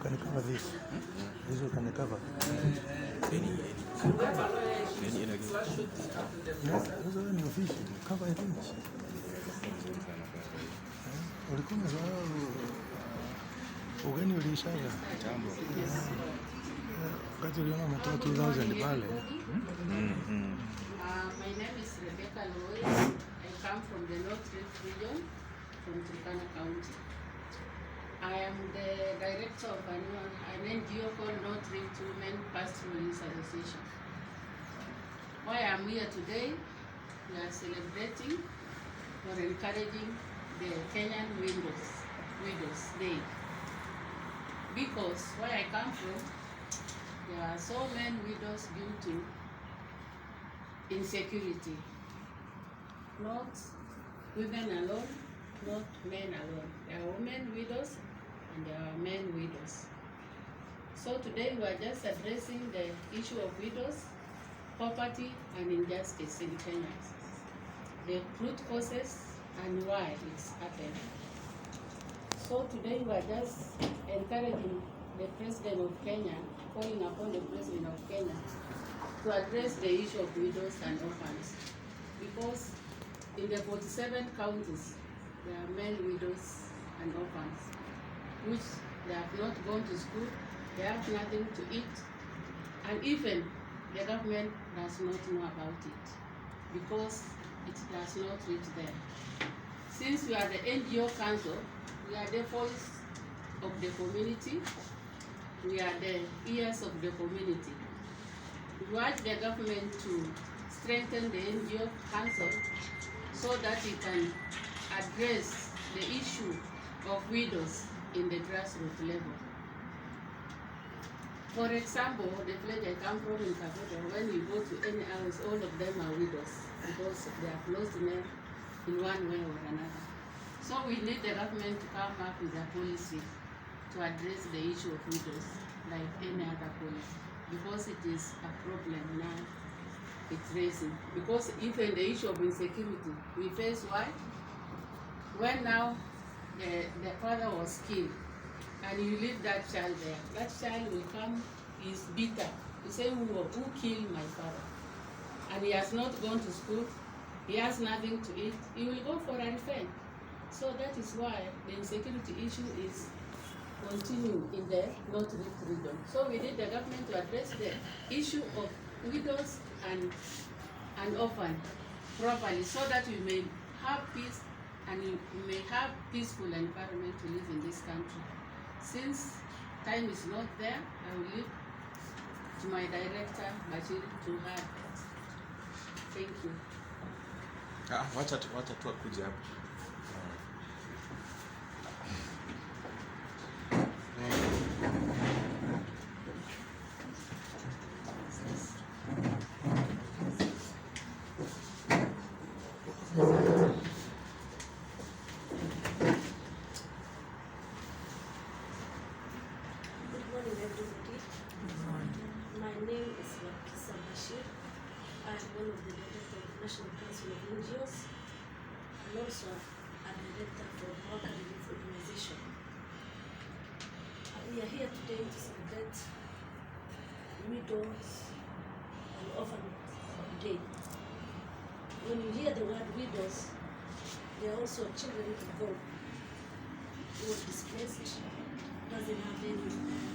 can cover this. This you can cover. Sasa ni ofisi cover it. Ulikuwa unasahau ugani ulishaga jambo. Wakati uliona umetoa 2000 pale. My name is Rebecca Loy. I come from the North-Rift region, from Turkana County. I am the director of an NGO called North-Rift Women Pastoral Youth Association. Why I am here today, we are celebrating or encouraging the Kenyan Widows Day. Because where I come from, there are so many widows due to insecurity. Not women alone, not men alone. There are women widows and there are men widows. So today we are just addressing the issue of widows, poverty and injustice in Kenya. The root causes and why it's happening. So today we are just encouraging the President of Kenya, calling upon the President of Kenya to address the issue of widows and orphans. Because in the 47 counties, there are many widows and orphans, which they have not gone to school, they have nothing to eat, and even the government does not know about it, because it does not reach them. Since we are the NGO Council, we are the voice of the community, we are the ears of the community. We urge the government to strengthen the NGO Council so that it can address the issue of widows in the grassroots level. For example, the village I come from in Kaboto, when you go to any house, all of them are widows because they have lost men in one way or another. So we need the government to come up with a policy to address the issue of widows like any other policy, because it is a problem now it's raising. Because even the issue of insecurity, we face why? When now the father was killed and you leave that child there, that child will come, is bitter, to say who killed my father? And he has not gone to school, he has nothing to eat, he will go for a revenge. So that is why the insecurity issue is continuing in the North-Rift region. So we need the government to address the issue of widows and orphans properly, so that we may have peace and we may have peaceful environment to live in this country. Since time is not there, I will leave to my director, Bashir, to have. Thank you. Wacha tu akuje hapo. My name is Bashir. I am one of the directors of the National Council of NGOs and also a director for the Worker Relief Organization. We are here today to celebrate Widows and Orphans Day. When you hear the word widows, there are also children involved who are displaced, doesn't have any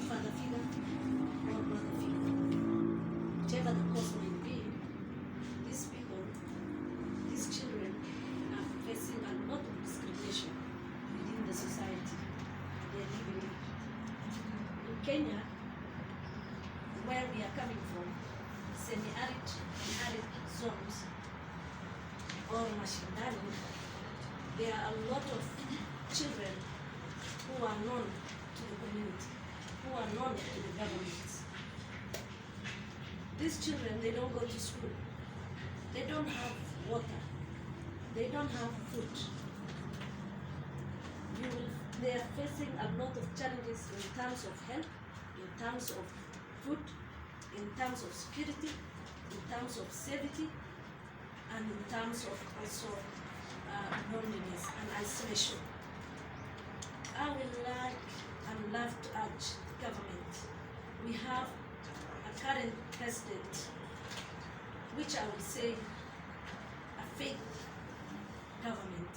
father figure or mother figure. Whatever the cause might be, these people, these children are facing a lot of discrimination within the society they're living in. In Kenya, where we are coming from, semi-arid and arid zones or Mashindani, there are a lot of children who are known to the community, who are known to the governments. These children, they don't go to school. They don't have water. They don't have food. They are facing a lot of challenges in terms of health, in terms of food, in terms of security, in terms of safety, and in terms of also loneliness and isolation. I would like I would love to urge the government. We have a current president, which I would say a fake government,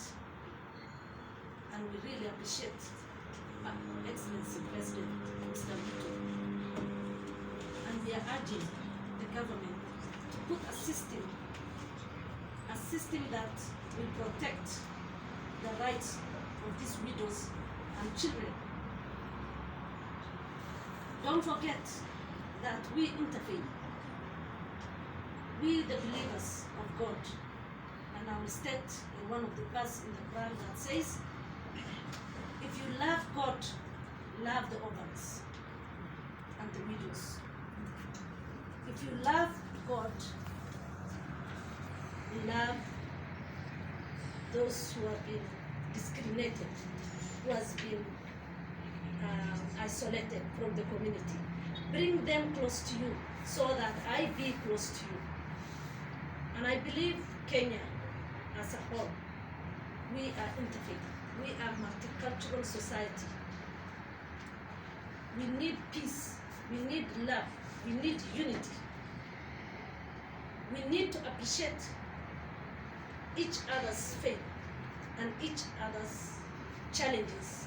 and we really appreciate Excellency President Mr. Ruto. And we are urging the government to put a system that will protect the rights of these widows and children. Don't forget that we interfaith, we the believers of God, and I will state in one of the verses in the Quran that says, if you love God, love the orphans and the widows. If you love God, love those who have been discriminated, who has been isolated from the community. Bring them close to you so that I be close to you. And I believe Kenya as a whole, we are interfaith. We are multicultural society. We need peace. We need love. We need unity. We need to appreciate each other's faith and each other's challenges.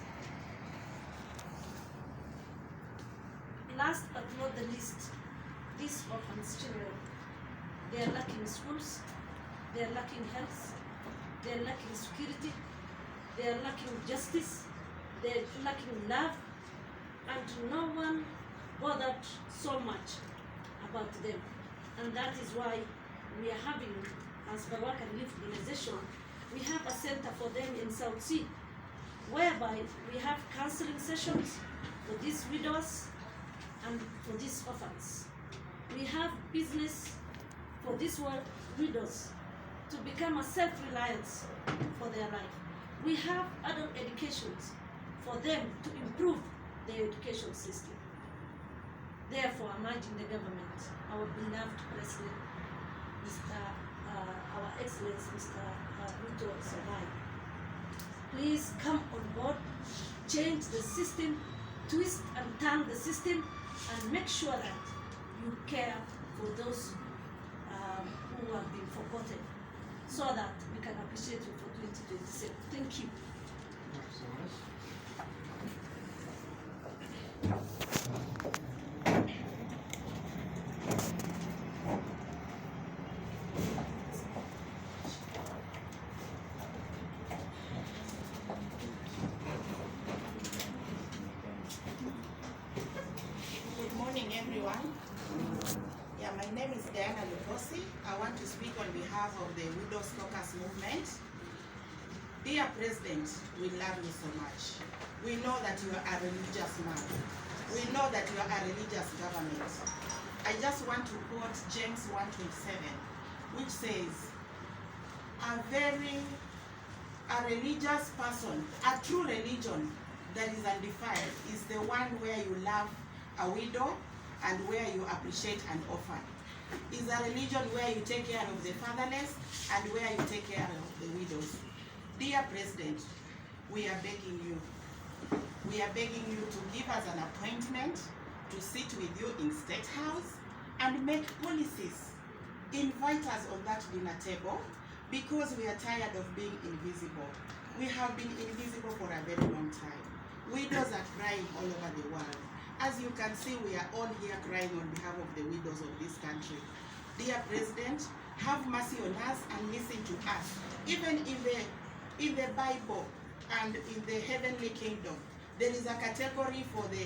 Last but not the least, these orphans children, they are lacking schools, they are lacking health, they are lacking security, they are lacking justice, they are lacking love, and no one bothered so much about them. And that is why we are having, as the Work and Live organization, we have a center for them in South Sea, whereby we have counseling sessions for these widows and for these orphans. We have business for these widows to become a self-reliance for their life. We have adult educations for them to improve their education system. Therefore, I'm urging the government, our beloved President, our Excellency Mr. Ruto Sabai, please come on board, change the system, twist and turn the system, and make sure that you care for those who have been forgotten, so that we can appreciate you for 2027. Thank you. Good morning, everyone. Yeah, my name is Diana Lukosi. I want to speak on behalf of the Widows Caucus movement. Dear President, we love you so much. We know that you are a religious man. We know that you are a religious government. I just want to quote James 1:27, which says, a religious person, a true religion that is undefiled is the one where you love a widow and where you appreciate an orphan. Is a religion where you take care of the fatherless and where you take care of the widows. Dear President, we are begging you. We are begging you to give us an appointment to sit with you in State House and make policies. Invite us on that dinner table because we are tired of being invisible. We have been invisible for a very long time. Widows are crying all over the world. As you can see, we are all here crying on behalf of the widows of this country. Dear President, have mercy on us and listen to us. Even in the Bible and in the heavenly kingdom, there is a category for the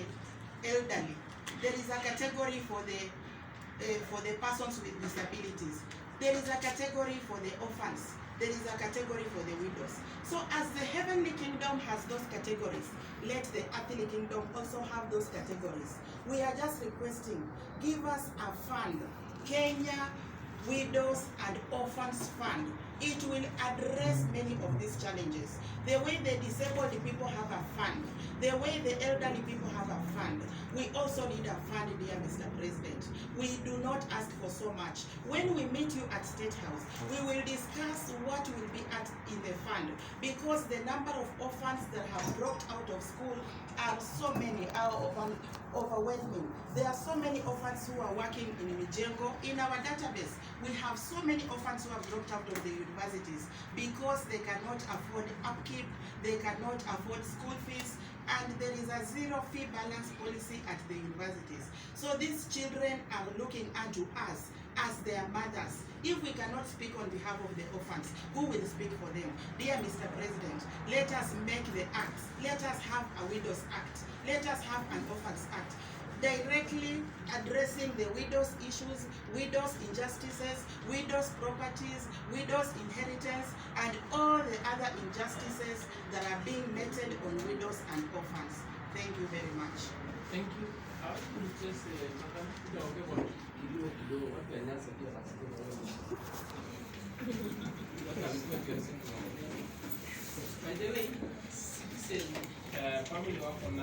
elderly. There is a category for the persons with disabilities. There is a category for the orphans. There is a category for the widows. So as the heavenly kingdom has those categories, let the earthly kingdom also have those categories. We are just requesting, give us a fund, Kenya Widows and Orphans Fund. It will address many of these challenges. The way the disabled people have a fund, the way the elderly people have a fund. We also need a fund, dear Mr. President. We do not ask for so much. When we meet you at State House, we will discuss what will be in the fund, because the number of orphans that have dropped out of school are so many, are overwhelming. There are so many orphans who are working in Mijengo. In our database, we have so many orphans who have dropped out of the universities because they cannot afford upkeep, they cannot afford school fees, and there is a zero fee balance policy at the universities. So these children are looking unto us as their mothers. If we cannot speak on behalf of the orphans, who will speak for them? Dear Mr. President, let us make the act. Let us have a Widows Act. Let us have an Orphans Act, directly addressing the widows' issues, widows' injustices, widows' properties, widows' inheritance, and all the other injustices that are being meted on widows and orphans. Thank you very much. Thank you. I would just say, Madam, by the way, Citizen family work on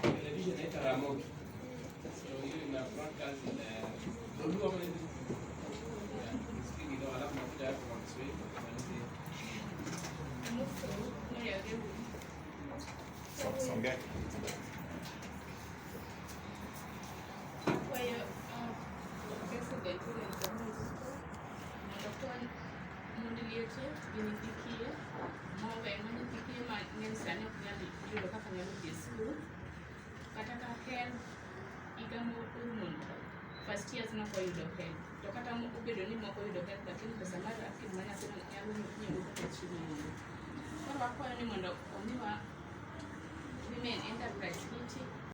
television at Ramon. So you in a broadcast in the Lulu of speaking of Alam Mafia from Sweden. Songea. Kwa hiyo pesa gaitule natakuwa mundilieche binifikie mwanga imani fikie manisani kugani yudo kaka ngalo jesu kataka hen igamo urmun first years na kwa yudo hen to kata ubedo ni moko yudo hen lakini pesa mara kimanya sana nyalo nyudo kwa chini mungu kwa kwa ni mondo omiwa women enterprise kiti